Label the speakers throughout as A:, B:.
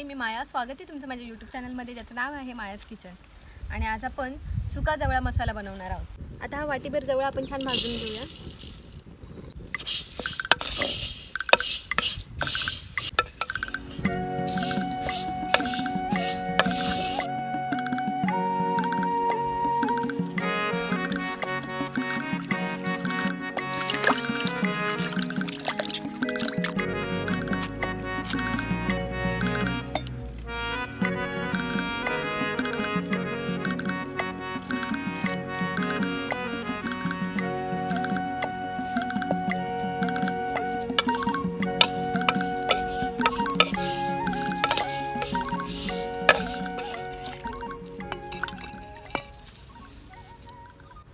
A: मंडळी, मी माया. स्वागत आहे तुमचं माझ्या यूट्यूब चॅनलमध्ये, ज्याचं नाव आहे मायाज किचन. आणि आज आपण सुका जवळा मसाला बनवणार आहोत. आता हा वाटीभर जवळा आपण छान भाजून घेऊया.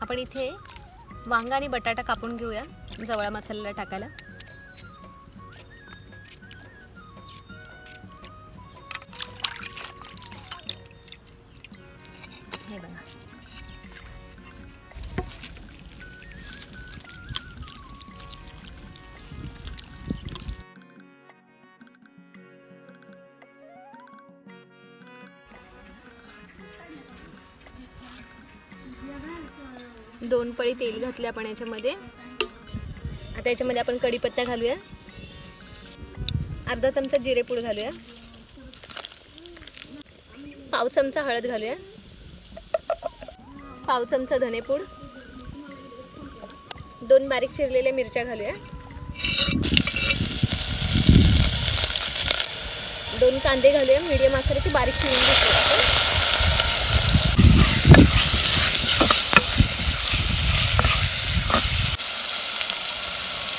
A: आपण इथे वांगा आणि बटाटा कापून घेऊया जवळा मसाल्याला टाकायला. हे बघा, दोन पळी तेल घातले आपण याच्यामध्ये. आता याच्यामध्ये आपण कढीपत्ता घालूया, अर्धा चमचा जिरेपूड घालूया, पाव चमचा हळद घालूया, पाव चमचा धनेपूड, 2 बारीक चिरलेल्या मिरच्या घालूया, 2 कांदे घालूया मीडियम आकाराचे बारीक चिरून घेतले.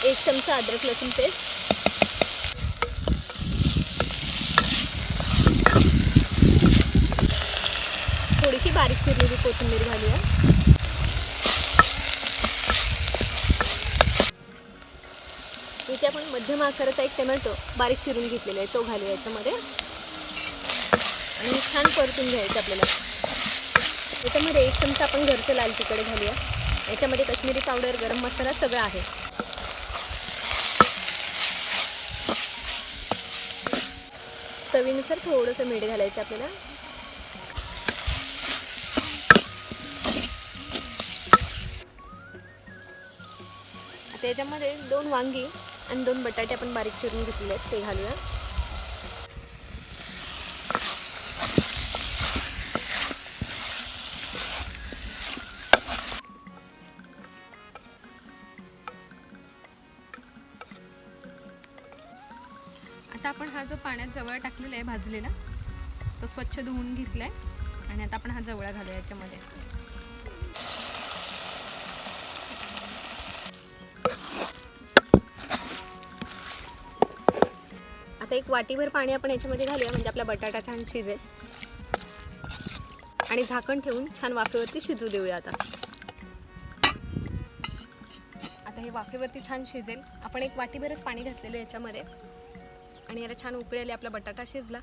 A: 1 चमचा अद्रक लसूण पेस्ट, थोडीशी बारीक चिरलेली कोथिंबीर घालूया. इथे आपण मध्यम आकाराचा एक टोमॅटो बारीक चिरून घेतलेला आहे, तो घालूया याच्यामध्ये आणि छान परतून घ्यायचं आपल्याला. याच्यामध्ये 1 चमचा आपण घरचं लाल तिखट घालूया. याच्यामध्ये काश्मीरी पावडर, गरम मसाला सगळं आहे. चवीनुसार थोडंसं मीठ घालायचं आपल्याला. आता याच्यामध्ये 2 वांगी आणि 2 बटाटे आपण बारीक चिरून घेतलेले आहेत, ते घालूया. आता आपण हा जो पाण्यात जवळा टाकलेला आहे भाजलेला, तो स्वच्छ धुवून घेतला आहे आणि आता आपण हा जवळा घालूया याच्यामध्ये. आता 1 वाटीभर पाणी आपण याच्यामध्ये घालूया, म्हणजे आपला बटाटा छान शिजेल. आणि झाकण ठेवून छान वाफेवरती शिजू देऊया. आता हे वाफेवरती छान शिजेल. आपण 1 वाटीभरच पाणी घातलेलं याच्यामध्ये आणि याला छान उकळी आली, आपला बटाटा शिजला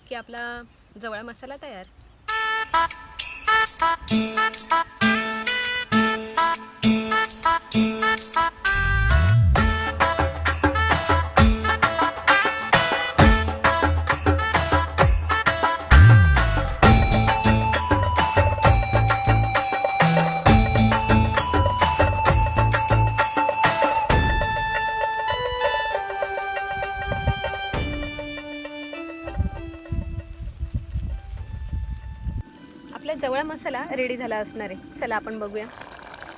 A: की आपला जवळा मसाला तयार. आपला जवळा मसाला रेडी झाला असणार आहे. चला आपण बघूया.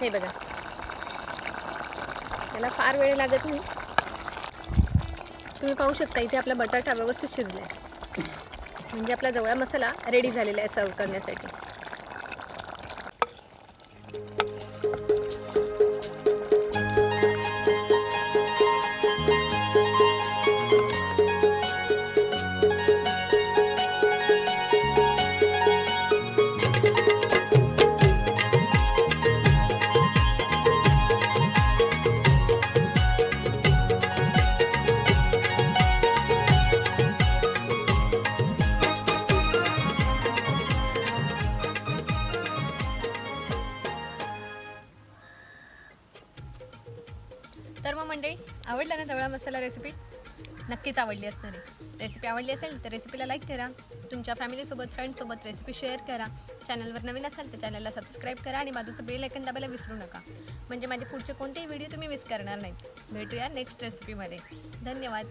A: हे बघा, त्याला फार वेळ लागत नाही. तुम्ही पाहू शकता इथे आपला बटाटा व्यवस्थित शिजला आहे, म्हणजे आपला जवळा मसाला रेडी झालेला आहे सर्व करण्यासाठी. तर मग मंडळी, आवडला ना जवळा मसाला रेसिपी? नक्कीच आवडली असणार आहे. रेसिपी आवडली असेल तर रेसिपीला लाईक करा, तुमच्या फॅमिलीसोबत फ्रेंड्ससोबत रेसिपी शेअर करा. चॅनलवर नवीन असाल तर चॅनलला सबस्क्राईब करा आणि बाजूचं बेल आयकॉन दाबायला विसरू नका, म्हणजे माझे पुढचे कोणतेही व्हिडिओ तुम्ही मिस करणार नाही. भेटूया नेक्स्ट रेसिपीमध्ये. धन्यवाद.